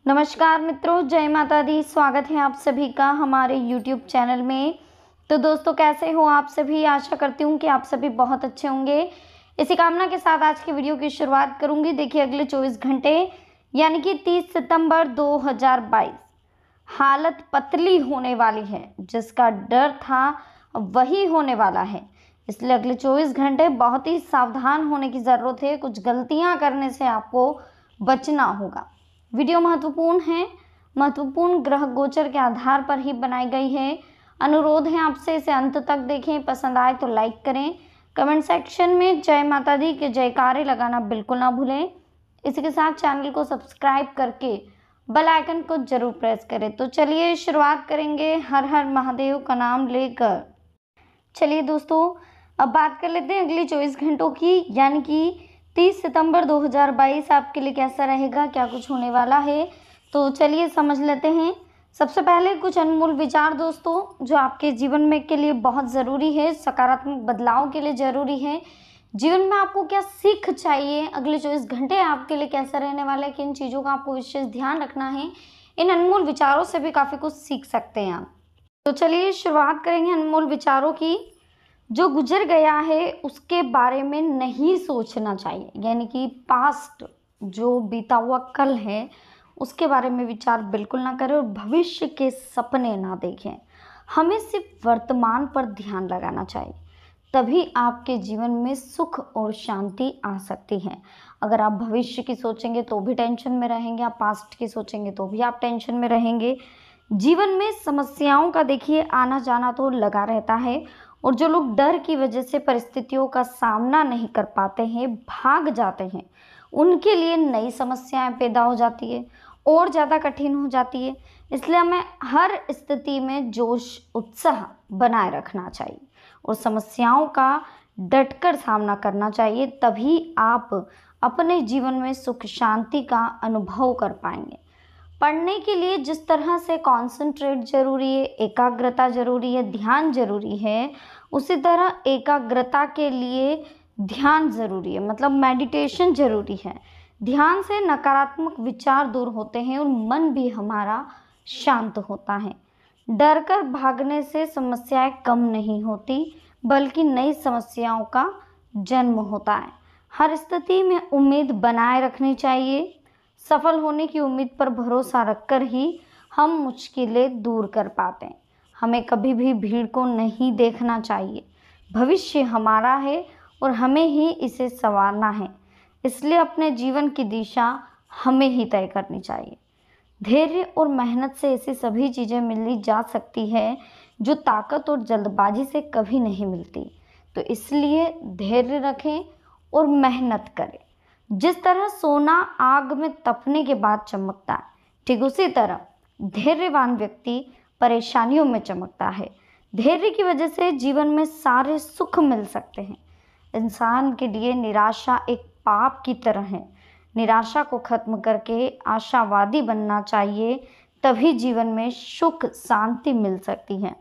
नमस्कार मित्रों, जय माता दी। स्वागत है आप सभी का हमारे YouTube चैनल में। तो दोस्तों, कैसे हो आप सभी? आशा करती हूँ कि आप सभी बहुत अच्छे होंगे। इसी कामना के साथ आज की वीडियो की शुरुआत करूँगी। देखिए, अगले 24 घंटे यानी कि 30 सितंबर 2022 हालत पतली होने वाली है। जिसका डर था वही होने वाला है। इसलिए अगले 24 घंटे बहुत ही सावधान होने की ज़रूरत है। कुछ गलतियाँ करने से आपको बचना होगा। वीडियो महत्वपूर्ण है, महत्वपूर्ण ग्रह गोचर के आधार पर ही बनाई गई है। अनुरोध है आपसे इसे अंत तक देखें। पसंद आए तो लाइक करें। कमेंट सेक्शन में जय माता दी के जयकारे लगाना बिल्कुल ना भूलें। इसी के साथ चैनल को सब्सक्राइब करके बेल आइकन को जरूर प्रेस करें। तो चलिए शुरुआत करेंगे हर हर महादेव का नाम लेकर। चलिए दोस्तों, अब बात कर लेते हैं अगले 24 घंटों की, यानी कि 30 सितंबर 2022 आपके लिए कैसा रहेगा, क्या कुछ होने वाला है। तो चलिए समझ लेते हैं। सबसे पहले कुछ अनमोल विचार दोस्तों, जो आपके जीवन में के लिए बहुत ज़रूरी है, सकारात्मक बदलाव के लिए ज़रूरी है। जीवन में आपको क्या सीख चाहिए, अगले 24 घंटे आपके लिए कैसा रहने वाला है, किन चीज़ों का आपको विशेष ध्यान रखना है। इन अनमोल विचारों से भी काफ़ी कुछ सीख सकते हैं आप। तो चलिए शुरुआत करेंगे अनमोल विचारों की। जो गुजर गया है उसके बारे में नहीं सोचना चाहिए, यानी कि पास्ट, जो बीता हुआ कल है, उसके बारे में विचार बिल्कुल ना करें और भविष्य के सपने ना देखें। हमें सिर्फ वर्तमान पर ध्यान लगाना चाहिए, तभी आपके जीवन में सुख और शांति आ सकती है। अगर आप भविष्य की सोचेंगे तो भी टेंशन में रहेंगे, आप पास्ट की सोचेंगे तो भी आप टेंशन में रहेंगे। जीवन में समस्याओं का देखिए आना जाना तो लगा रहता है, और जो लोग डर की वजह से परिस्थितियों का सामना नहीं कर पाते हैं, भाग जाते हैं, उनके लिए नई समस्याएं पैदा हो जाती है और ज़्यादा कठिन हो जाती है। इसलिए हमें हर स्थिति में जोश उत्साह बनाए रखना चाहिए और समस्याओं का डटकर सामना करना चाहिए। तभी आप अपने जीवन में सुख शांति का अनुभव कर पाएंगे। पढ़ने के लिए जिस तरह से कंसंट्रेट जरूरी है, एकाग्रता जरूरी है, ध्यान जरूरी है, उसी तरह एकाग्रता के लिए ध्यान जरूरी है, मतलब मेडिटेशन जरूरी है। ध्यान से नकारात्मक विचार दूर होते हैं और मन भी हमारा शांत होता है। डर कर भागने से समस्याएं कम नहीं होती, बल्कि नई समस्याओं का जन्म होता है। हर स्थिति में उम्मीद बनाए रखनी चाहिए। सफल होने की उम्मीद पर भरोसा रखकर ही हम मुश्किलें दूर कर पाते हैं। हमें कभी भी भीड़ को नहीं देखना चाहिए। भविष्य हमारा है और हमें ही इसे संवारना है। इसलिए अपने जीवन की दिशा हमें ही तय करनी चाहिए। धैर्य और मेहनत से ऐसी सभी चीज़ें मिली जा सकती है जो ताकत और जल्दबाजी से कभी नहीं मिलती। तो इसलिए धैर्य रखें और मेहनत करें। जिस तरह सोना आग में तपने के बाद चमकता है, ठीक उसी तरह धैर्यवान व्यक्ति परेशानियों में चमकता है। धैर्य की वजह से जीवन में सारे सुख मिल सकते हैं। इंसान के लिए निराशा एक पाप की तरह है। निराशा को खत्म करके आशावादी बनना चाहिए, तभी जीवन में सुख शांति मिल सकती है।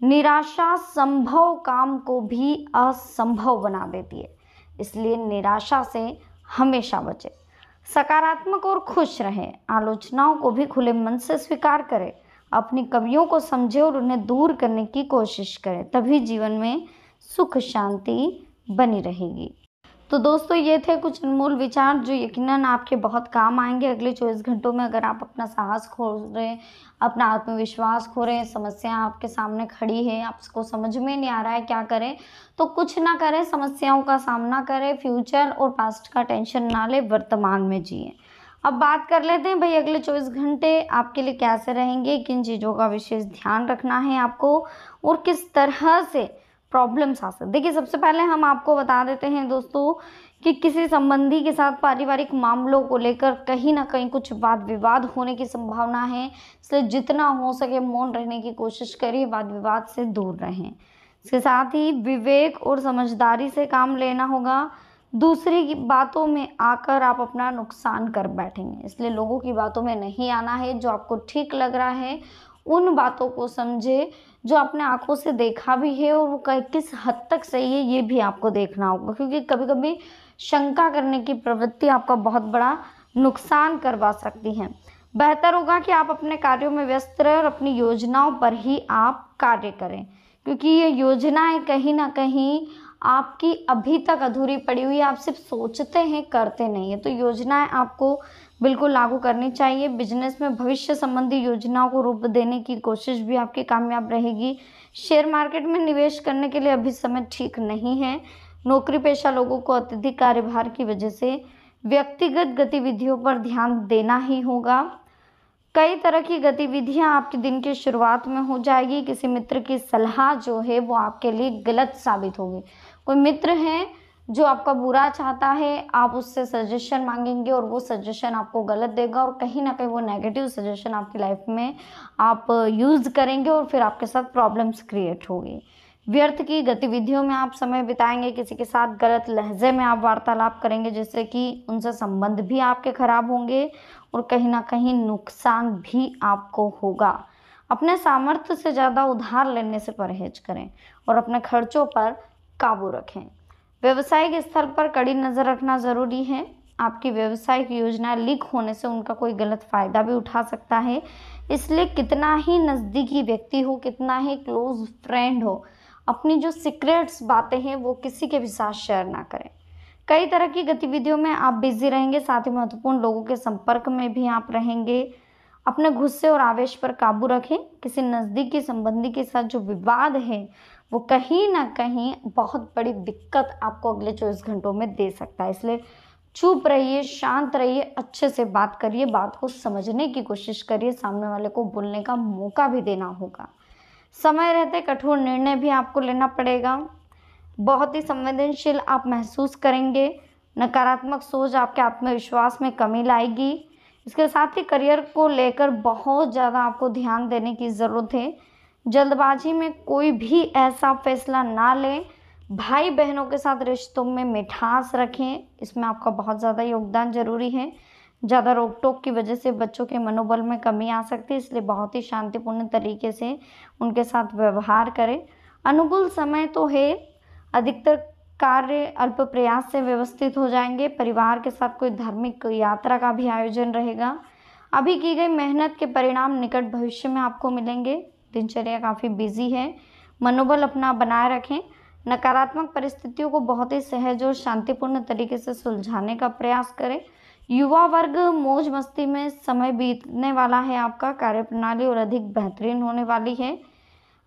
निराशा संभव काम को भी असंभव बना देती है, इसलिए निराशा से हमेशा बचें। सकारात्मक और खुश रहें। आलोचनाओं को भी खुले मन से स्वीकार करें। अपनी कमियों को समझें और उन्हें दूर करने की कोशिश करें, तभी जीवन में सुख शांति बनी रहेगी। तो दोस्तों, ये थे कुछ अनमोल विचार जो यकीनन आपके बहुत काम आएंगे अगले 24 घंटों में। अगर आप अपना साहस खो रहे हैं, अपना आत्मविश्वास खो रहे हैं, समस्या आपके सामने खड़ी है, आपको समझ में नहीं आ रहा है क्या करें, तो कुछ ना करें, समस्याओं का सामना करें। फ्यूचर और पास्ट का टेंशन ना ले, वर्तमान में जिए। अब बात कर लेते हैं भाई, अगले 24 घंटे आपके लिए कैसे रहेंगे, किन चीज़ों का विशेष ध्यान रखना है आपको और किस तरह से प्रॉब्लम्स आ सकते। देखिए, सबसे पहले हम आपको बता देते हैं दोस्तों कि किसी संबंधी के साथ पारिवारिक मामलों को लेकर कहीं ना कहीं कुछ वाद विवाद होने की संभावना है। इसलिए जितना हो सके मौन रहने की कोशिश करिए, वाद विवाद से दूर रहें। इसके साथ ही विवेक और समझदारी से काम लेना होगा। दूसरी की बातों में आकर आप अपना नुकसान कर बैठेंगे, इसलिए लोगों की बातों में नहीं आना है। जो आपको ठीक लग रहा है उन बातों को समझे, जो आपने आंखों से देखा भी है और वो किस हद तक सही है ये भी आपको देखना होगा, क्योंकि कभी कभी शंका करने की प्रवृत्ति आपका बहुत बड़ा नुकसान करवा सकती है। बेहतर होगा कि आप अपने कार्यों में व्यस्त रहें और अपनी योजनाओं पर ही आप कार्य करें, क्योंकि ये योजनाएं कहीं ना कहीं आपकी अभी तक अधूरी पड़ी हुई है। आप सिर्फ सोचते हैं, करते नहीं है। तो योजनाएं आपको बिल्कुल लागू करनी चाहिए। बिजनेस में भविष्य संबंधी योजनाओं को रूप देने की कोशिश भी आपकी कामयाब रहेगी। शेयर मार्केट में निवेश करने के लिए अभी समय ठीक नहीं है। नौकरी पेशा लोगों को अत्यधिक कार्यभार की वजह से व्यक्तिगत गतिविधियों पर ध्यान देना ही होगा। कई तरह की गतिविधियां आपके दिन की शुरुआत में हो जाएगी। किसी मित्र की सलाह जो है वो आपके लिए गलत साबित होगी। कोई मित्र है जो आपका बुरा चाहता है, आप उससे सजेशन मांगेंगे और वो सजेशन आपको गलत देगा और कहीं ना कहीं वो नेगेटिव सजेशन आपकी लाइफ में आप यूज़ करेंगे और फिर आपके साथ प्रॉब्लम्स क्रिएट होगी। व्यर्थ की गतिविधियों में आप समय बिताएंगे। किसी के साथ गलत लहजे में आप वार्तालाप करेंगे, जिससे कि उनसे संबंध भी आपके खराब होंगे और कहीं ना कहीं नुकसान भी आपको होगा। अपने सामर्थ्य से ज़्यादा उधार लेने से परहेज करें और अपने खर्चों पर काबू रखें। व्यवसायिक स्तर पर कड़ी नज़र रखना ज़रूरी है। आपकी व्यवसायिक योजना लीक होने से उनका कोई गलत फ़ायदा भी उठा सकता है। इसलिए कितना ही नज़दीकी व्यक्ति हो, कितना ही क्लोज फ्रेंड हो, अपनी जो सीक्रेट्स बातें हैं वो किसी के भी साथ शेयर ना करें। कई तरह की गतिविधियों में आप बिजी रहेंगे, साथ ही महत्वपूर्ण लोगों के संपर्क में भी आप रहेंगे। अपने गुस्से और आवेश पर काबू रखें। किसी नज़दीकी संबंधी के साथ जो विवाद है वो कहीं ना कहीं बहुत बड़ी दिक्कत आपको अगले 24 घंटों में दे सकता है। इसलिए चुप रहिए, शांत रहिए, अच्छे से बात करिए, बात को समझने की कोशिश करिए। सामने वाले को बोलने का मौका भी देना होगा। समय रहते कठोर निर्णय भी आपको लेना पड़ेगा। बहुत ही संवेदनशील आप महसूस करेंगे। नकारात्मक सोच आपके आत्मविश्वास में कमी लाएगी। इसके साथ ही करियर को लेकर बहुत ज़्यादा आपको ध्यान देने की ज़रूरत है। जल्दबाजी में कोई भी ऐसा फैसला ना लें। भाई बहनों के साथ रिश्तों में मिठास रखें, इसमें आपका बहुत ज़्यादा योगदान जरूरी है। ज़्यादा रोक टोक की वजह से बच्चों के मनोबल में कमी आ सकती है, इसलिए बहुत ही शांतिपूर्ण तरीके से उनके साथ व्यवहार करें। अनुकूल समय तो है, अधिकतर कार्य अल्प प्रयास से व्यवस्थित हो जाएंगे। परिवार के साथ कोई धार्मिक यात्रा का भी आयोजन रहेगा। अभी की गई मेहनत के परिणाम निकट भविष्य में आपको मिलेंगे। दिनचर्या काफ़ी बिजी है। मनोबल अपना बनाए रखें। नकारात्मक परिस्थितियों को बहुत ही सहज और शांतिपूर्ण तरीके से सुलझाने का प्रयास करें। युवा वर्ग मौज मस्ती में समय बीतने वाला है। आपका कार्यप्रणाली और अधिक बेहतरीन होने वाली है।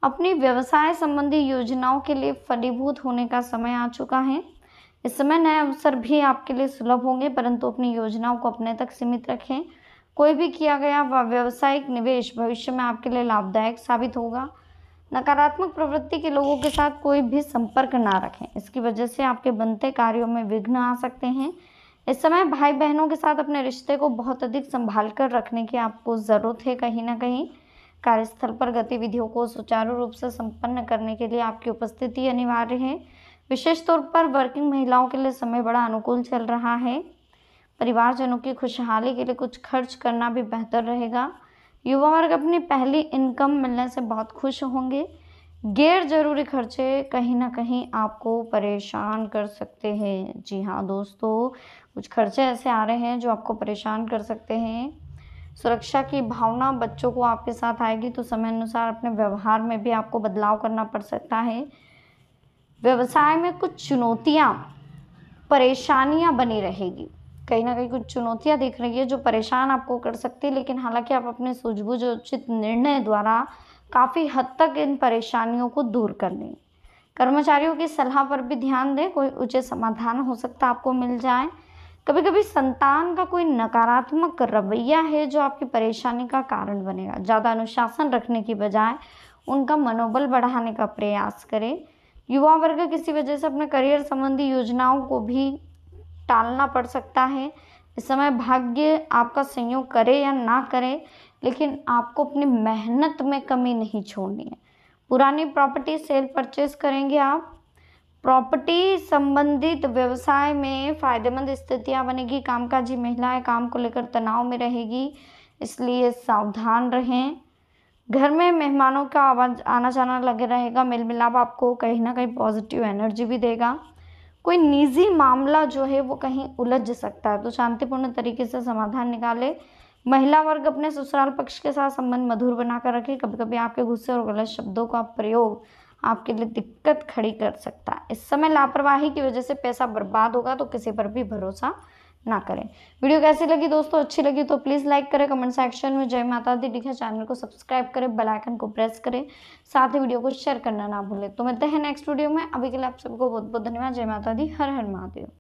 अपनी व्यवसाय संबंधी योजनाओं के लिए फलीभूत होने का समय आ चुका है। इस समय नए अवसर भी आपके लिए सुलभ होंगे, परंतु अपनी योजनाओं को अपने तक सीमित रखें। कोई भी किया गया व्यावसायिक निवेश भविष्य में आपके लिए लाभदायक साबित होगा। नकारात्मक प्रवृत्ति के लोगों के साथ कोई भी संपर्क ना रखें, इसकी वजह से आपके बनते कार्यों में विघ्न आ सकते हैं। इस समय भाई बहनों के साथ अपने रिश्ते को बहुत अधिक संभाल कर रखने की आपको ज़रूरत है। कहीं ना कहीं कार्यस्थल पर गतिविधियों को सुचारू रूप से संपन्न करने के लिए आपकी उपस्थिति अनिवार्य है। विशेष तौर पर वर्किंग महिलाओं के लिए समय बड़ा अनुकूल चल रहा है। परिवारजनों की खुशहाली के लिए कुछ खर्च करना भी बेहतर रहेगा। युवा वर्ग अपनी पहली इनकम मिलने से बहुत खुश होंगे। गैर जरूरी खर्चे कहीं ना कहीं आपको परेशान कर सकते हैं। जी हाँ दोस्तों, कुछ खर्चे ऐसे आ रहे हैं जो आपको परेशान कर सकते हैं। सुरक्षा की भावना बच्चों को आपके साथ आएगी, तो समय अनुसार अपने व्यवहार में भी आपको बदलाव करना पड़ सकता है। व्यवसाय में कुछ चुनौतियाँ, परेशानियाँ बनी रहेगी। कहीं ना कहीं कुछ चुनौतियाँ दिख रही है जो परेशान आपको कर सकती है, लेकिन हालांकि आप अपने सूझबूझ और उचित निर्णय द्वारा काफ़ी हद तक इन परेशानियों को दूर कर लें। कर्मचारियों की सलाह पर भी ध्यान दें, कोई उचित समाधान हो सकता है आपको मिल जाए। कभी कभी संतान का कोई नकारात्मक रवैया है जो आपकी परेशानी का कारण बनेगा। ज़्यादा अनुशासन रखने की बजाय उनका मनोबल बढ़ाने का प्रयास करें। युवा वर्ग किसी वजह से अपने करियर संबंधी योजनाओं को भी टालना पड़ सकता है। इस समय भाग्य आपका सहयोग करे या ना करे, लेकिन आपको अपनी मेहनत में कमी नहीं छोड़नी है। पुरानी प्रॉपर्टी सेल परचेज करेंगे आप। प्रॉपर्टी संबंधित व्यवसाय में फायदेमंद स्थितियां बनेगी। कामकाजी महिलाएं काम को लेकर तनाव में रहेगी, इसलिए सावधान रहें। घर में मेहमानों का आवाज आना जाना लगे रहेगा। मेल मिलाप आपको कहीं ना कहीं पॉजिटिव एनर्जी भी देगा। कोई निजी मामला जो है वो कहीं उलझ सकता है, तो शांतिपूर्ण तरीके से समाधान निकाले। महिला वर्ग अपने ससुराल पक्ष के साथ संबंध मधुर बनाकर रखे। कभी कभी आपके गुस्से और गलत शब्दों का प्रयोग आपके लिए दिक्कत खड़ी कर सकता है। इस समय लापरवाही की वजह से पैसा बर्बाद होगा, तो किसी पर भी भरोसा ना करें। वीडियो कैसी लगी दोस्तों? अच्छी लगी तो प्लीज़ लाइक करें, कमेंट सेक्शन में जय माता दी लिखें, चैनल को सब्सक्राइब करें, बेल आइकन को प्रेस करें, साथ ही वीडियो को शेयर करना ना भूलें। तो मिलते हैं नेक्स्ट वीडियो में। अभी के लिए आप सबको बहुत बहुत धन्यवाद। जय माता दी, हर हर महादेव।